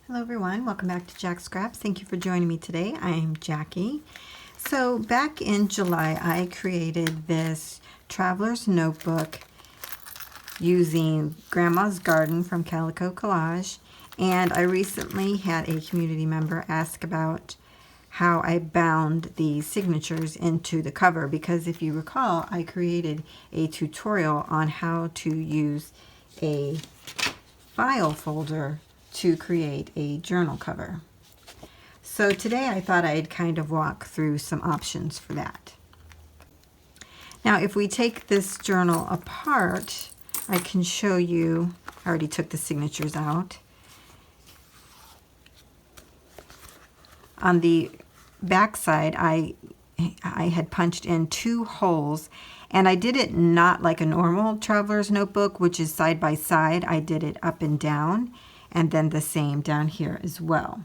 Hello everyone, welcome back to Jacqs Scraps. Thank you for joining me today. I am Jackie. So back in July I created this traveler's notebook using Grandma's Garden from Calico Collage, and I recently had a community member ask about how I bound the signatures into the cover, because if you recall I created a tutorial on how to use a file folder to create a journal cover. So today I thought I'd kind of walk through some options for that. Now if we take this journal apart, I can show you, I already took the signatures out. On the back side I had punched in 2 holes, and I did it not like a normal traveler's notebook, which is side by side. I did it up and down, and then the same down here as well.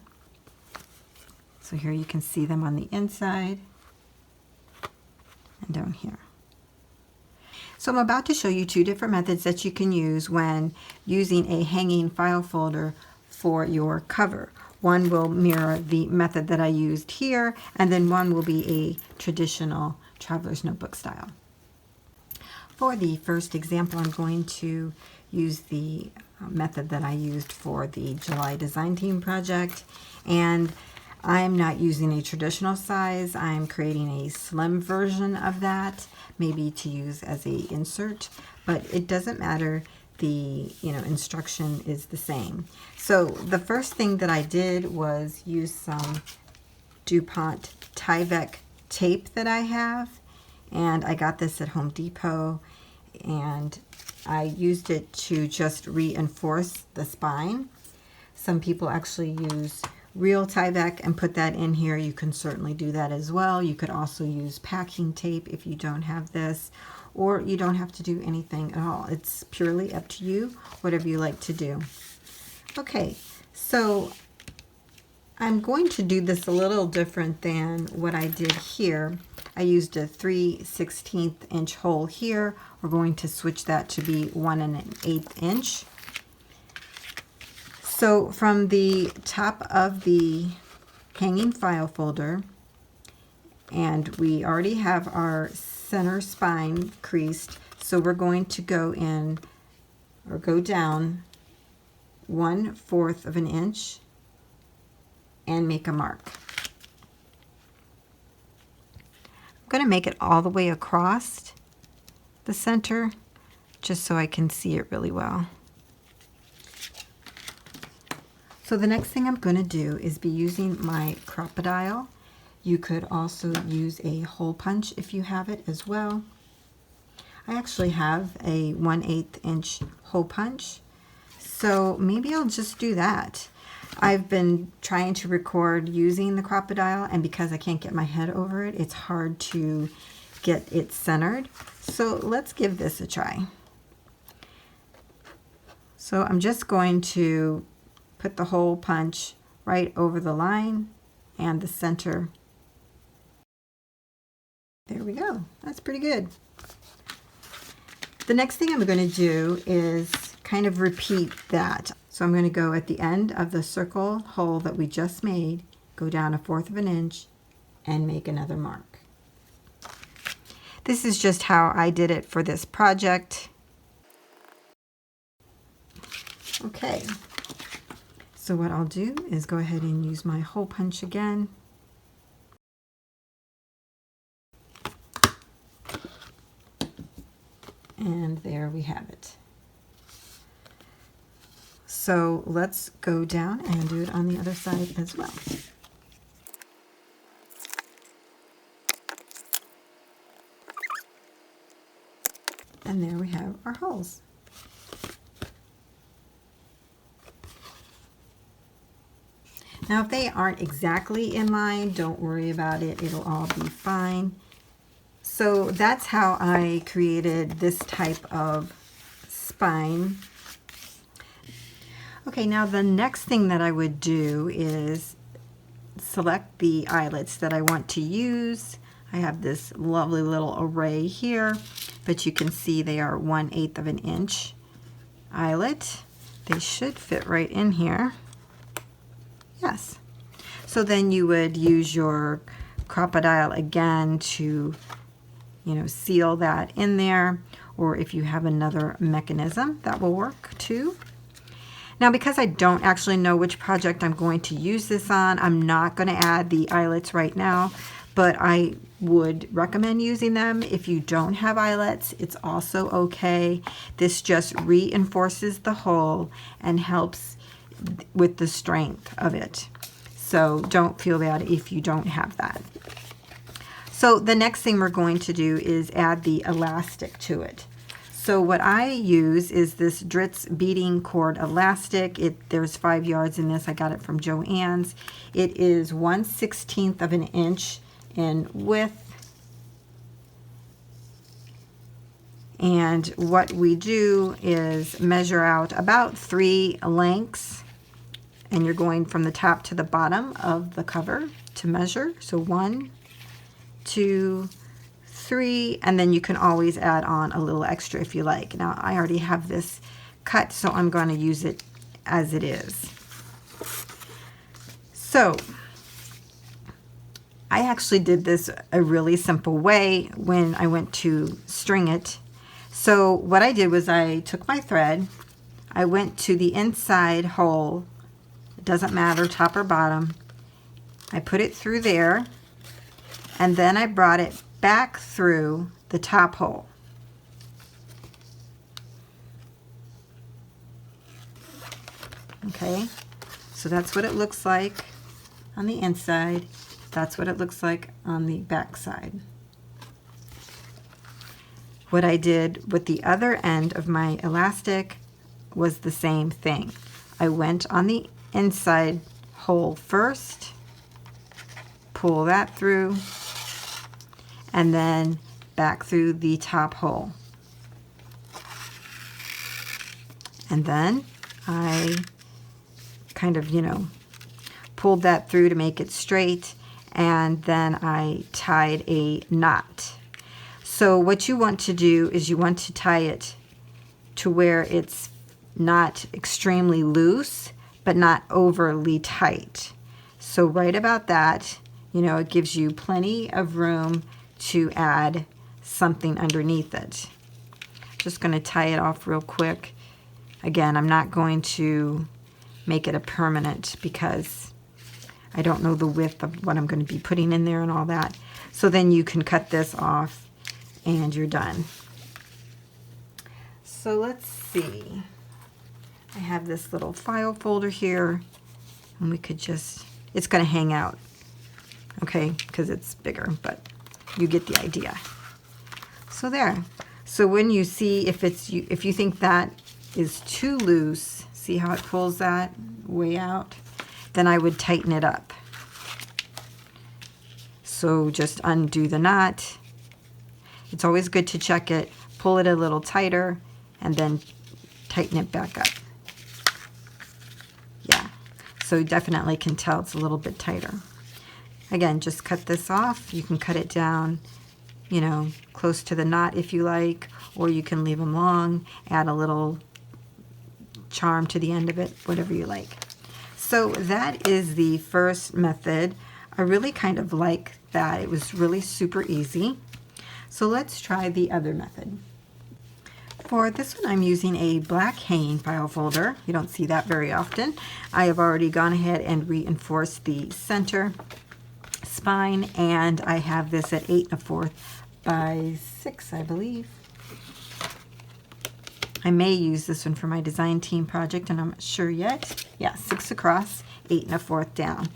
So here you can see them on the inside and down here. So I'm about to show you 2 different methods that you can use when using a hanging file folder for your cover. One will mirror the method that I used here, and then one will be a traditional traveler's notebook style. For the first example, I'm going to use the method that I used for the July design team project, and I'm not using a traditional size. I'm creating a slim version of that, maybe to use as a insert, but it doesn't matter. The instruction is the same. So the first thing that I did was use some DuPont Tyvek tape that I have, and I got this at Home Depot, and I used it to just reinforce the spine. Some people actually use real Tyvek and put that in here. You can certainly do that as well. You could also use packing tape if you don't have this, or you don't have to do anything at all. It's purely up to you, whatever you like to do. Okay, so I'm going to do this a little different than what I did here. I used a 3/16 inch hole here. We're going to switch that to be 1 1/8 inch. So from the top of the hanging file folder, and we already have our center spine creased, so we're going to go in or go down 1/4 of an inch and make a mark. I'm going to make it all the way across the center just so I can see it really well. So the next thing I'm going to do is be using my Crop-A-Dile. You could also use a hole punch if you have it as well. I actually have a 1/8 inch hole punch, so maybe I'll just do that. I've been trying to record using the Crop-A-Dile, and because I can't get my head over it, it's hard to get it centered. So let's give this a try. So I'm just going to put the hole punch right over the line and the center. There we go. That's pretty good. The next thing I'm going to do is kind of repeat that. So I'm going to go at the end of the circle hole that we just made, go down 1/4 of an inch and make another mark. This is just how I did it for this project. Okay, so what I'll do is go ahead and use my hole punch again. And there we have it. So let's go down and do it on the other side as well. And there we have our holes. Now if they aren't exactly in line, don't worry about it. It'll all be fine. So that's how I created this type of spine. Okay, now the next thing that I would do is select the eyelets that I want to use. I have this lovely little array here, but you can see they are 1/8 of an inch eyelet. They should fit right in here. Yes. So then you would use your crocodile again to, seal that in there, or if you have another mechanism, that will work too. Now, because I don't actually know which project I'm going to use this on, I'm not going to add the eyelets right now, but I would recommend using them. If you don't have eyelets, it's also okay. This just reinforces the hole and helps with the strength of it. So don't feel bad if you don't have that. So the next thing we're going to do is add the elastic to it. So what I use is this Jacqs beading cord elastic. There's 5 yards in this. I got it from Joann's. It is 1/16 of an inch in width. And what we do is measure out about 3 lengths. And you're going from the top to the bottom of the cover to measure. So 1, 2, 3, and then you can always add on a little extra if you like. Now I already have this cut, so I'm going to use it as it is. So I actually did this a really simple way when I went to string it. So what I did was I took my thread, I went to the inside hole, it doesn't matter top or bottom, I put it through there, and then I brought it back through the top hole. Okay, so that's what it looks like on the inside. That's what it looks like on the back side. What I did with the other end of my elastic was the same thing. I went on the inside hole first, pull that through, and then back through the top hole. And then I kind of, pulled that through to make it straight, and then I tied a knot. So what you want to do is you want to tie it to where it's not extremely loose, but not overly tight. So right about that, it gives you plenty of room to add something underneath it. Just going to tie it off real quick. Again, I'm not going to make it a permanent because I don't know the width of what I'm going to be putting in there and all that. So then you can cut this off and you're done. So let's see. I have this little file folder here, and we could just, it's going to hang out, okay, because it's bigger, but you get the idea. So there. So when you see if you think that is too loose, see how it pulls that way out? Then I would tighten it up. So just undo the knot. It's always good to check it, pull it a little tighter, and then tighten it back up. Yeah, so you definitely can tell it's a little bit tighter. Again, just cut this off. You can cut it down, close to the knot if you like, or you can leave them long, add a little charm to the end of it, whatever you like. So that is the first method. I really kind of like that. It was really super easy. So let's try the other method. For this one, I'm using a black hanging file folder. You don't see that very often. I have already gone ahead and reinforced the center spine, and I have this at 8 1/4 by 6, I believe. I may use this one for my design team project, and I'm not sure yet. Yeah, 6 across, 8 1/4 down.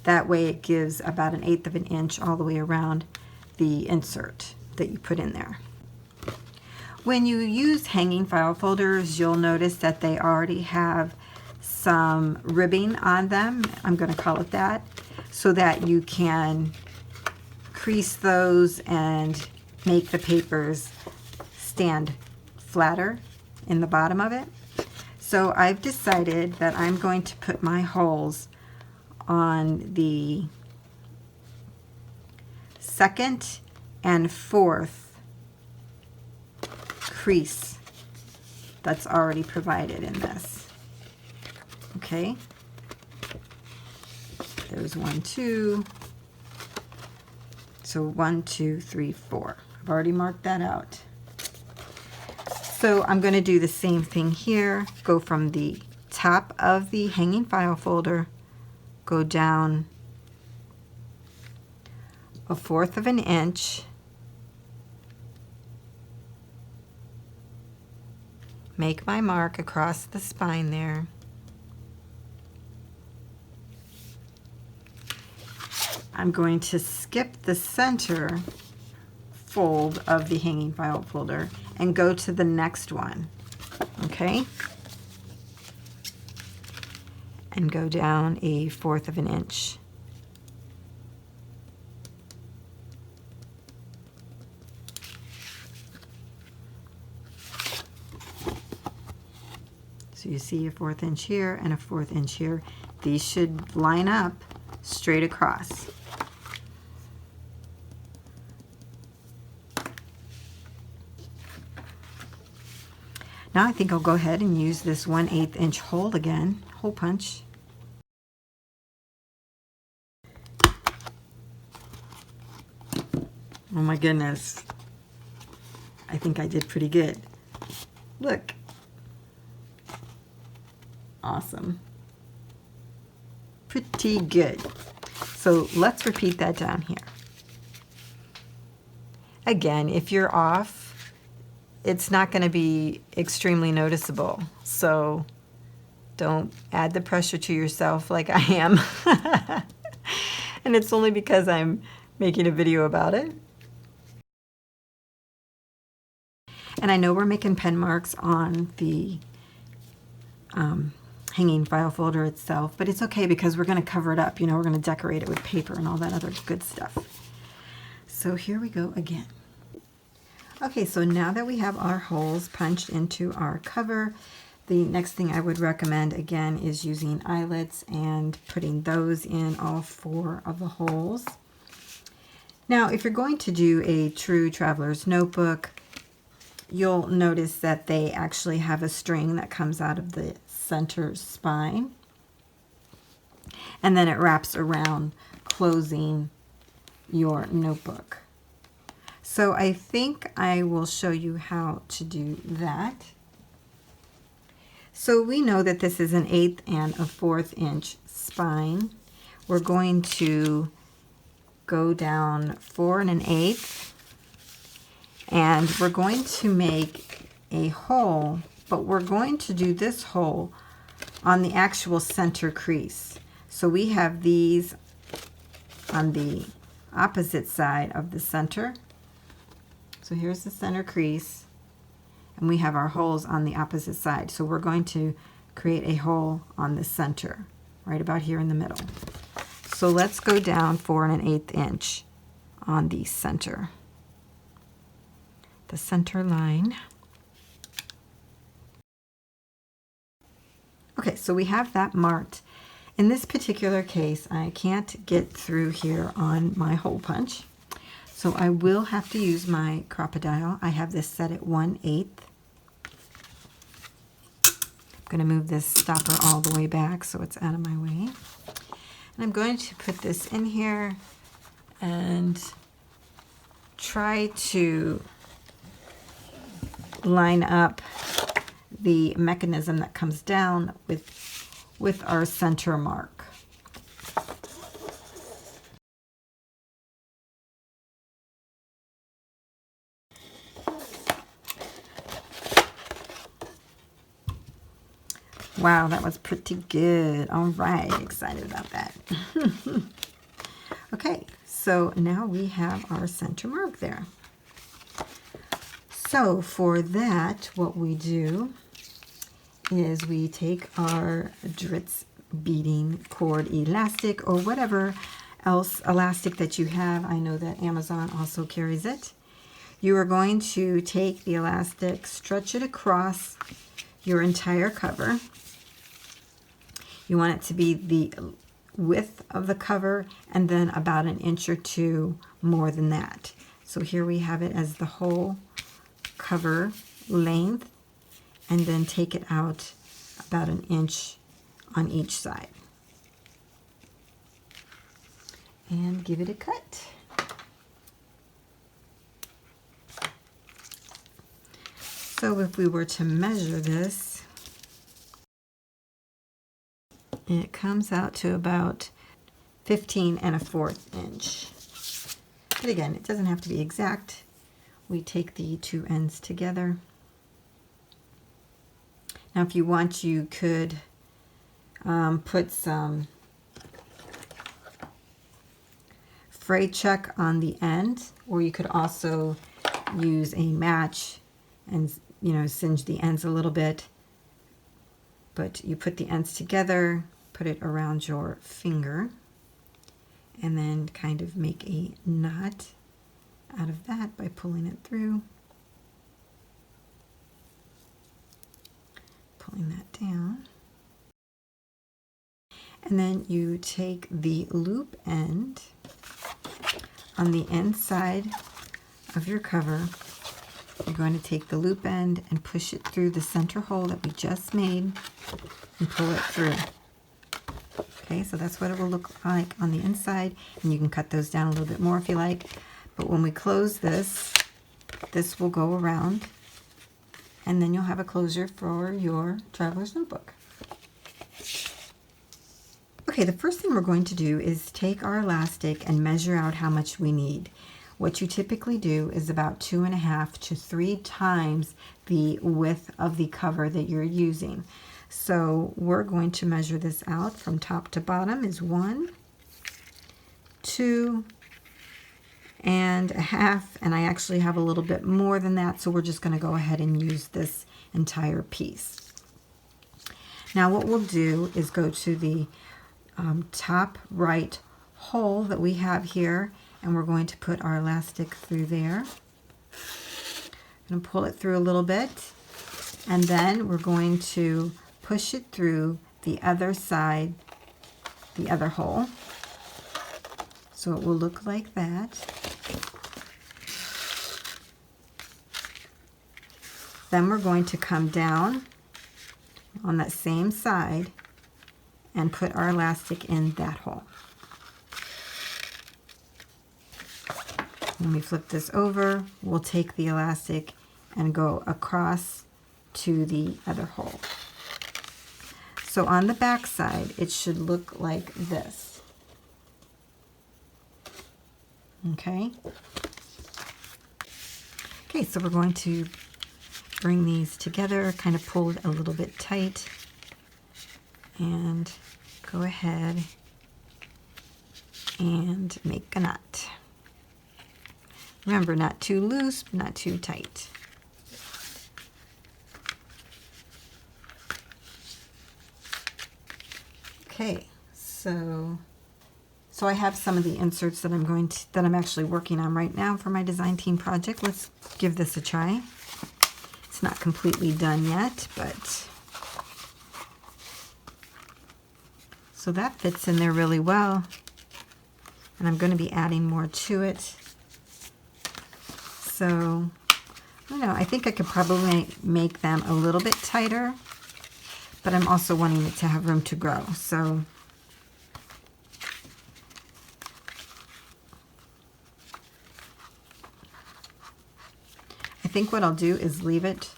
That way it gives about 1/8 of an inch all the way around the insert that you put in there. When you use hanging file folders, you'll notice that they already have some ribbing on them. I'm going to call it that, so that you can crease those and make the papers stand flatter in the bottom of it. So I've decided that I'm going to put my holes on the 2nd and 4th crease that's already provided in this. Okay, There's 1, 2. So 1, 2, 3, 4. I've already marked that out. So I'm going to do the same thing here. Go from the top of the hanging file folder, go down 1/4 of an inch, make my mark across the spine there. I'm going to skip the center fold of the hanging file folder and go to the next one, okay? And go down 1/4 of an inch. So you see a 1/4 inch here and a 1/4 inch here. These should line up straight across. Now I think I'll go ahead and use this 1/8 inch hole again, hole punch. Oh my goodness. I think I did pretty good. Look. Awesome. Pretty good. So let's repeat that down here. Again, if you're off, it's not going to be extremely noticeable. So don't add the pressure to yourself like I am. And it's only because I'm making a video about it. And I know we're making pen marks on the hanging file folder itself, but it's okay because we're going to cover it up. You know, we're going to decorate it with paper and all that other good stuff. So here we go again. Okay, so now that we have our holes punched into our cover, the next thing I would recommend again is using eyelets and putting those in all 4 of the holes. Now, if you're going to do a true traveler's notebook, you'll notice that they actually have a string that comes out of the center spine, and then it wraps around, closing your notebook. So I think I will show you how to do that. So we know that this is an 1/8 and a 1/4 inch spine. We're going to go down 4 1/8, and we're going to make a hole, but we're going to do this hole on the actual center crease. So we have these on the opposite side of the center. So here's the center crease, and we have our holes on the opposite side. So we're going to create a hole on the center, right about here in the middle. So let's go down 4 1/8 inch on the center line. Okay, so we have that marked. In this particular case, I can't get through here on my hole punch, so I will have to use my crocodile. I have this set at 1/8. I'm going to move this stopper all the way back so it's out of my way. And I'm going to put this in here and try to line up the mechanism that comes down with our center mark. Wow, that was pretty good. All right, excited about that. Okay, so now we have our center mark there. So for that, what we do is we take our Jacqs beading cord elastic or whatever else elastic that you have. I know that Amazon also carries it. You are going to take the elastic, stretch it across your entire cover. You want it to be the width of the cover and then about 1 inch or 2 more than that. So here we have it as the whole cover length, and then take it out about 1 inch on each side. and give it a cut. So if we were to measure this, it comes out to about 15 1/4 inch. But again, it doesn't have to be exact. We take the two ends together. Now if you want, you could put some fray check on the end, or you could also use a match and, you know, singe the ends a little bit. But you put the ends together, put it around your finger, and then kind of make a knot out of that by pulling it through. Pulling that down. And then you take the loop end on the inside of your cover. You're going to take the loop end and push it through the center hole that we just made and pull it through. Okay, so that's what it will look like on the inside, and you can cut those down a little bit more if you like. But when we close this, this will go around, and then you'll have a closure for your traveler's notebook. Okay, the first thing we're going to do is take our elastic and measure out how much we need. What you typically do is about 2.5 to 3 times the width of the cover that you're using. So we're going to measure this out from top to bottom is 1, 2 1/2, and I actually have a little bit more than that, so we're just going to go ahead and use this entire piece. Now what we'll do is go to the top right hole that we have here, and we're going to put our elastic through there. I'm going to pull it through a little bit, and then we're going to push it through the other side, the other hole. So it will look like that. Then we're going to come down on that same side and put our elastic in that hole. When we flip this over, we'll take the elastic and go across to the other hole. So on the back side, it should look like this. Okay. Okay, so we're going to bring these together, kind of pull it a little bit tight, and go ahead and make a knot. Remember, not too loose, not too tight. Okay, so I have some of the inserts that I'm actually working on right now for my design team project. Let's give this a try. It's not completely done yet, but so that fits in there really well. And I'm going to be adding more to it. So, I don't know, I think I could probably make them a little bit tighter, but I'm also wanting it to have room to grow. So, I think what I'll do is leave it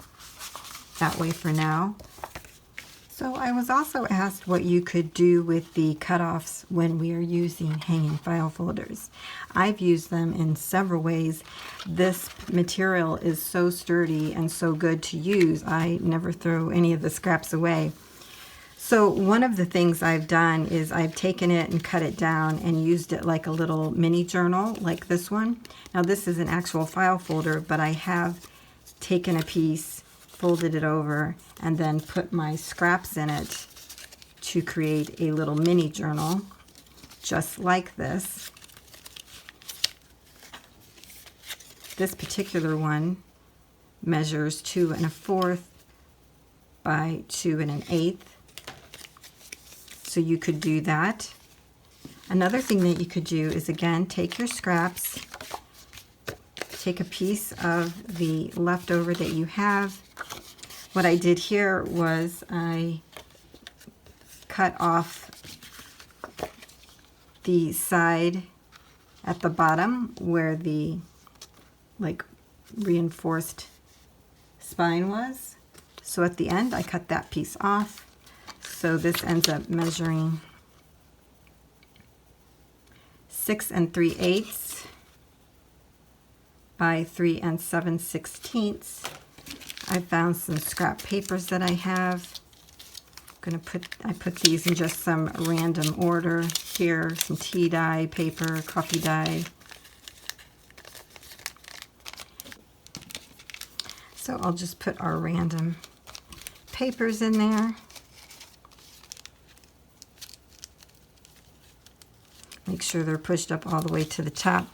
that way for now. So I was also asked what you could do with the cutoffs when we are using hanging file folders. I've used them in several ways. This material is so sturdy and so good to use. I never throw any of the scraps away. So one of the things I've done is I've taken it and cut it down and used it like a little mini journal like this one. Now this is an actual file folder, but I have taken a piece, folded it over, and then put my scraps in it to create a little mini journal just like this. This particular one measures 2 1/4 by 2 1/8. So you could do that. Another thing that you could do is, again, take your scraps, take a piece of the leftover that you have. What I did here was I cut off the side at the bottom where the like reinforced spine was. So at the end I cut that piece off. So this ends up measuring 6 3/8 by 3 7/16. I found some scrap papers that I have. I put these in just some random order here. Some tea dye paper, coffee dye. So I'll just put our random papers in there. Make sure they're pushed up all the way to the top.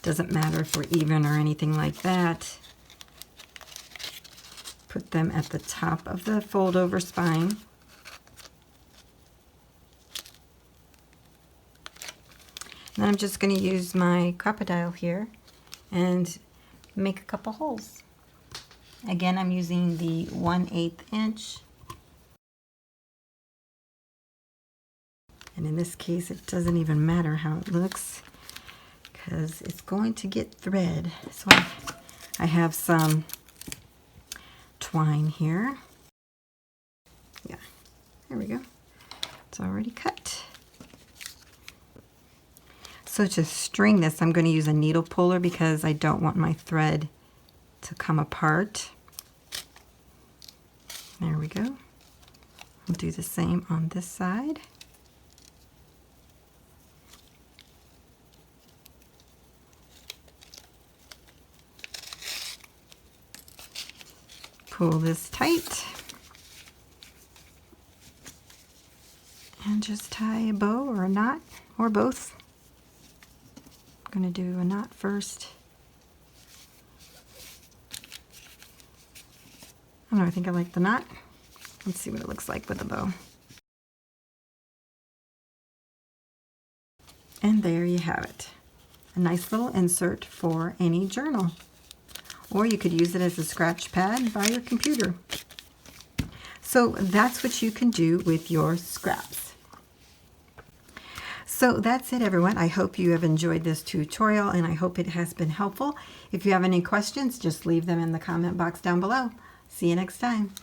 Doesn't matter if we're even or anything like that. Put them at the top of the fold over spine. And then I'm just going to use my crocodile here and make a couple holes. Again, I'm using the 1/8 inch. And in this case, it doesn't even matter how it looks, because it's going to get thread. So I have some twine here. Yeah, there we go. It's already cut. So to string this, I'm going to use a needle puller because I don't want my thread to come apart. There we go. I'll do the same on this side. Pull this tight and just tie a bow or a knot or both. I'm going to do a knot first. I don't know, I think I like the knot. Let's see what it looks like with a bow. And there you have it. A nice little insert for any journal. Or you could use it as a scratch pad by your computer. So that's what you can do with your scraps. So that's it, everyone. I hope you have enjoyed this tutorial and I hope it has been helpful. If you have any questions, just leave them in the comment box down below. See you next time.